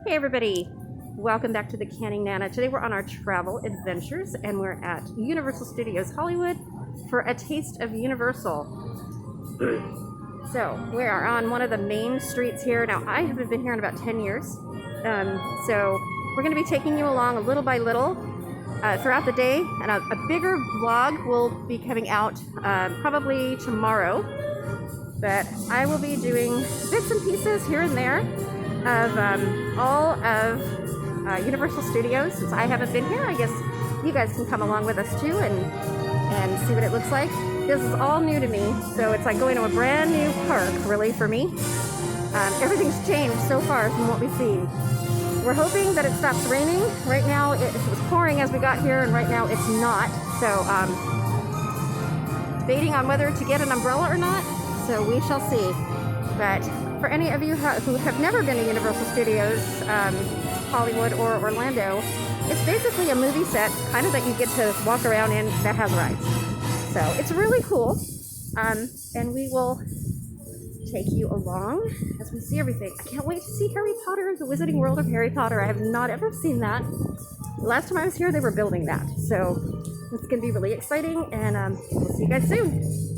Hey everybody, welcome back to the Canning Nana. Today we're on our travel adventures and we're at Universal Studios Hollywood for a taste of Universal. So we are on one of the main streets here. Now I haven't been here in about 10 years. So we're going to be taking you along little by little throughout the day, and a bigger vlog will be coming out probably tomorrow. But I will be doing bits and pieces here and there of all of Universal Studios. Since I haven't been here, I guess you guys can come along with us too and see what it looks like. This is all new to me, so it's like going to a brand new park, really, for me. Everything's changed so far from what we've seen. We're hoping that it stops raining. Right now, it was pouring as we got here, and right now it's not. So, debating on whether to get an umbrella or not, so we shall see. But for any of you who have never been to Universal Studios, Hollywood or Orlando, it's basically a movie set, kind of, that you get to walk around in that has rides. So it's really cool, and we will take you along as we see everything. I can't wait to see Harry Potter, the Wizarding World of Harry Potter. I have not ever seen that. Last time I was here, they were building that, so it's going to be really exciting, and we'll see you guys soon.